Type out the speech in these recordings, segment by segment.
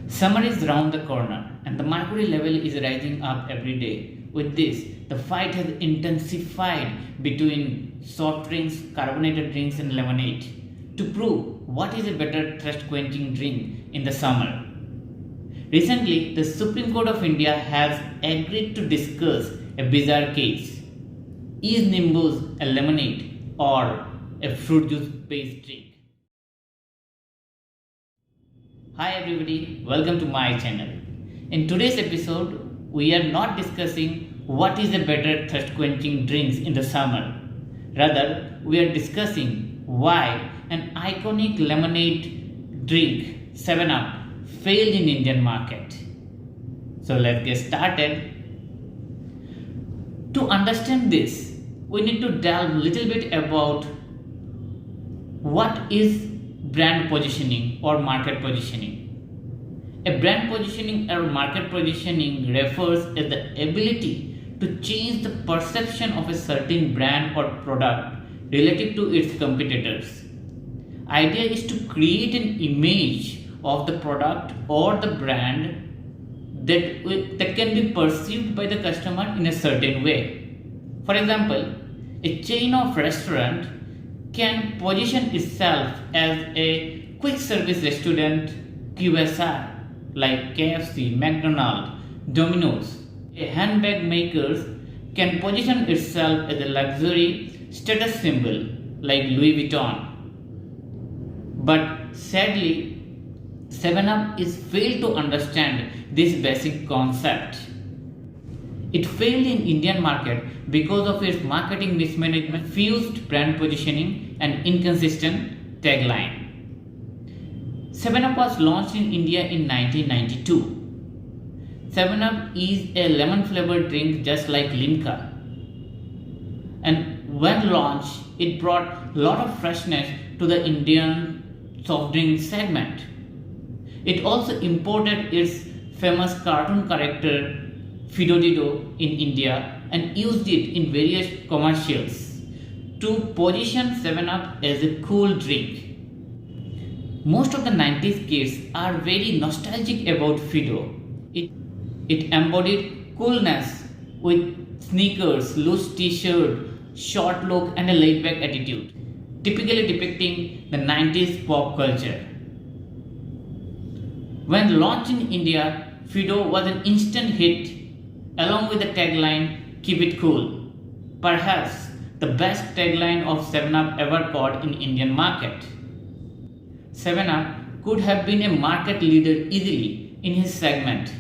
Summer is round the corner and the mercury level is rising up every day. With this, the fight has intensified between soft drinks, carbonated drinks, and lemonade to prove what is a better thirst quenching drink in the summer. Recently, the Supreme Court of India has agreed to discuss a bizarre case. Is Nimbus a lemonade or a fruit juice based drink? Hi everybody, welcome to my channel. In today's episode, we are not discussing what is a better thirst quenching drinks in the summer. Rather, we are discussing why an iconic lemonade drink 7-Up failed in Indian market. So let's get started. To understand this, we need to delve a little bit about what is brand positioning or market positioning. A brand positioning or market positioning refers as the ability to change the perception of a certain brand or product relative to its competitors. Idea is to create an image of the product or the brand that can be perceived by the customer in a certain way. For example, a chain of restaurant can position itself as a quick service restaurant QSR like KFC, McDonald's, Domino's. A handbag maker can position itself as a luxury status symbol like Louis Vuitton. But sadly, 7-Up is failed to understand this basic concept. It failed in Indian market because of its marketing mismanagement, fused brand positioning and inconsistent tagline. 7-Up was launched in India in 1992. 7-Up is a lemon flavored drink just like Limca. And when launched, it brought a lot of freshness to the Indian soft drink segment. It also imported its famous cartoon character Fido Dido in India and used it in various commercials to position 7-Up as a cool drink. Most of the 90s kids are very nostalgic about Fido. It embodied coolness with sneakers, loose t-shirt, short look and a laid-back attitude, typically depicting the 90s pop culture. When launched in India, Fido was an instant hit along with the tagline "Keep it cool." Perhaps the best tagline of 7-Up ever caught in Indian market. 7-Up could have been a market leader easily in his segment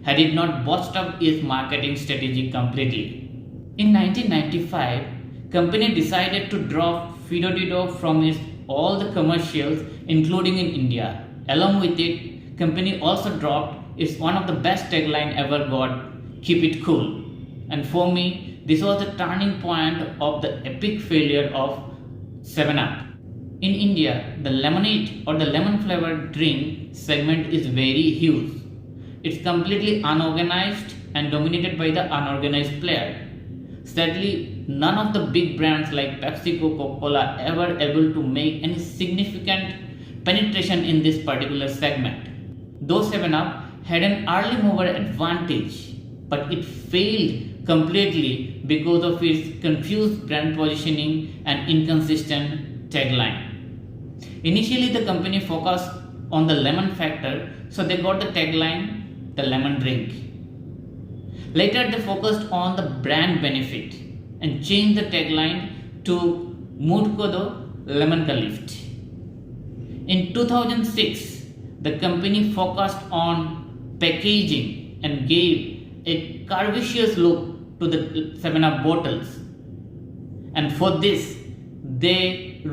had it not botched up its marketing strategy completely. In 1995, company decided to drop Fido Dido from all the commercials including in India. Along with it, company also dropped its one of the best tagline ever got, "Keep it cool." And for me, this was the turning point of the epic failure of 7-Up. In India, the lemonade or the lemon flavored drink segment is very huge. It's completely unorganized and dominated by the unorganized player. Sadly, none of the big brands like Pepsi, Coca-Cola ever able to make any significant penetration in this particular segment. Though 7-Up had an early mover advantage, but it failed completely because of its confused brand positioning and inconsistent tagline. Initially, the company focused on the lemon factor, so they got the tagline, "The lemon drink." Later, they focused on the brand benefit and changed the tagline to "Mood ko do, lemon ka lift." In 2006, the company focused on packaging and gave a curvaceous look to the 7-Up bottles. And for this, they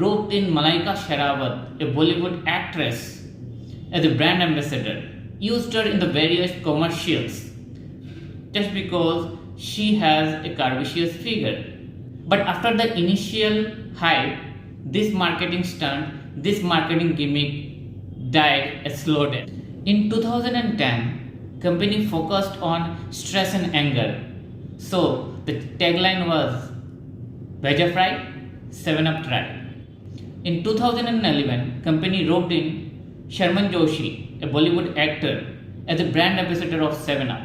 roped in Malaika Sherawat, a Bollywood actress, as a brand ambassador, used her in the various commercials just because she has a curvaceous figure. But after the initial hype, this marketing gimmick died a slow death. In 2010, company focused on stress and anger. So the tagline was "Bhaja fry, 7-Up try." In 2011, company roped in Sharman Joshi, a Bollywood actor, as a brand ambassador of 7up.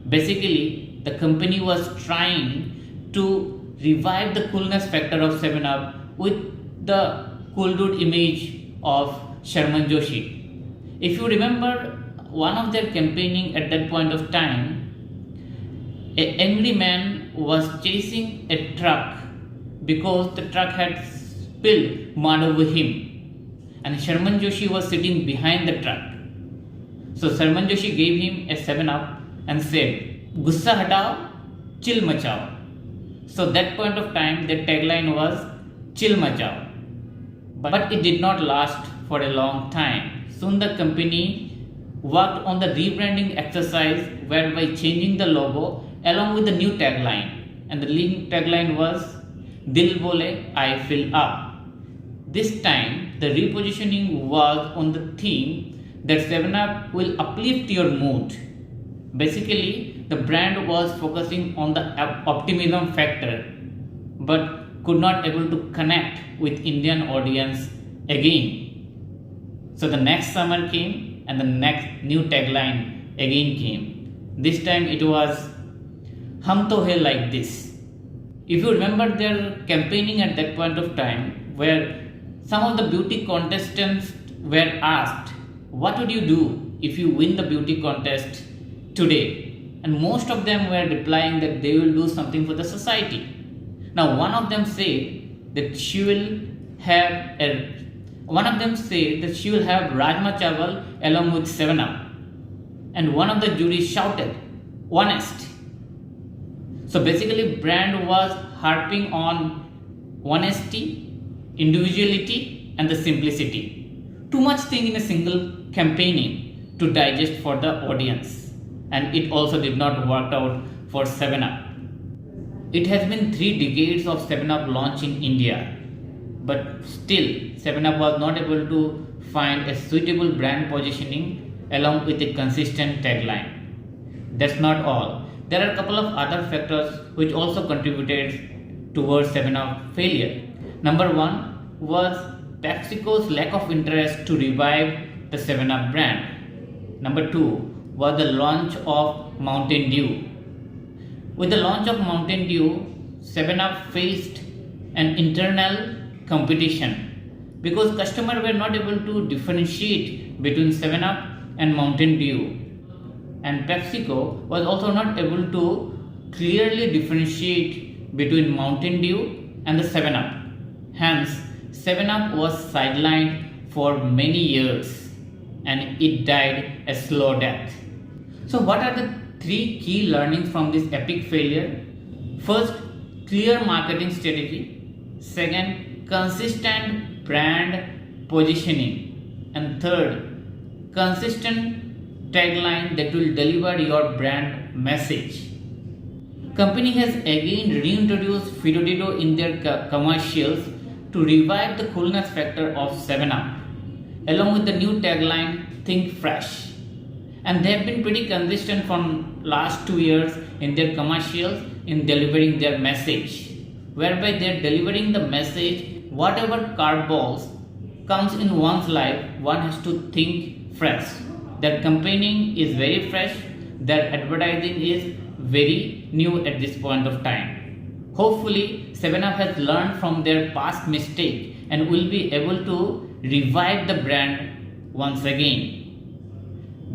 Basically, the company was trying to revive the coolness factor of 7up with the cool dude image of Sharman Joshi. If you remember one of their campaigning at that point of time, an angry man was chasing a truck because the truck had spilled mud over him, and Sharman Joshi was sitting behind the truck. So Sharman Joshi gave him a 7up and said, "Gussa hatao, chill machao." So that point of time, the tagline was "chill machao." But it did not last for a long time. Soon the company worked on the rebranding exercise, whereby changing the logo along with the new tagline, and the new tagline was "Dil bole I fill up." This time the repositioning was on the theme that 7up will uplift your mood. Basically, the brand was focusing on the optimism factor, but could not able to connect with Indian audience again. So the next summer came and the next new tagline again came. This time it was "Hum to hai like this." If you remember their campaigning at that point of time, where some of the beauty contestants were asked, "What would you do if you win the beauty contest today?" And most of them were replying that they will do something for the society. Now one of them said that she will have Rajma Chawal along with 7up, and one of the juries shouted, "Honest." So basically, brand was harping on honesty, individuality, and the simplicity. Too much thing in a single campaigning to digest for the audience, and it also did not work out for 7up. It has been 3 decades of 7up launch in India, but still 7up was not able to find a suitable brand positioning along with a consistent tagline. That's not all. There are a couple of other factors which also contributed towards 7up failure. Number 1 was PepsiCo's lack of interest to revive the 7up brand. Number 2 was the launch of Mountain Dew. With the launch of Mountain Dew, 7up faced an internal competition because customers were not able to differentiate between 7up and Mountain Dew, and PepsiCo was also not able to clearly differentiate between Mountain Dew and the 7up. Hence, 7up was sidelined for many years and it died a slow death. So what are the 3 key learnings from this epic failure? First, clear marketing strategy. Second, consistent brand positioning. And third, consistent tagline that will deliver your brand message. Company has again reintroduced Fido in their commercials to revive the coolness factor of 7up, along with the new tagline "Think Fresh." And they have been pretty consistent from last 2 years in their commercials in delivering their message, whereby they are delivering the message, whatever curveballs comes in one's life, one has to think fresh. Their campaigning is very fresh, their advertising is very new at this point of time. Hopefully 7up has learned from their past mistake and will be able to revive the brand once again.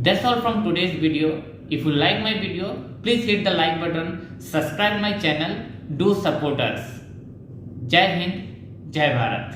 That's all from today's video. If you like my video, please hit the like button, subscribe my channel, do support us. Jai Hind, Jai Bharat.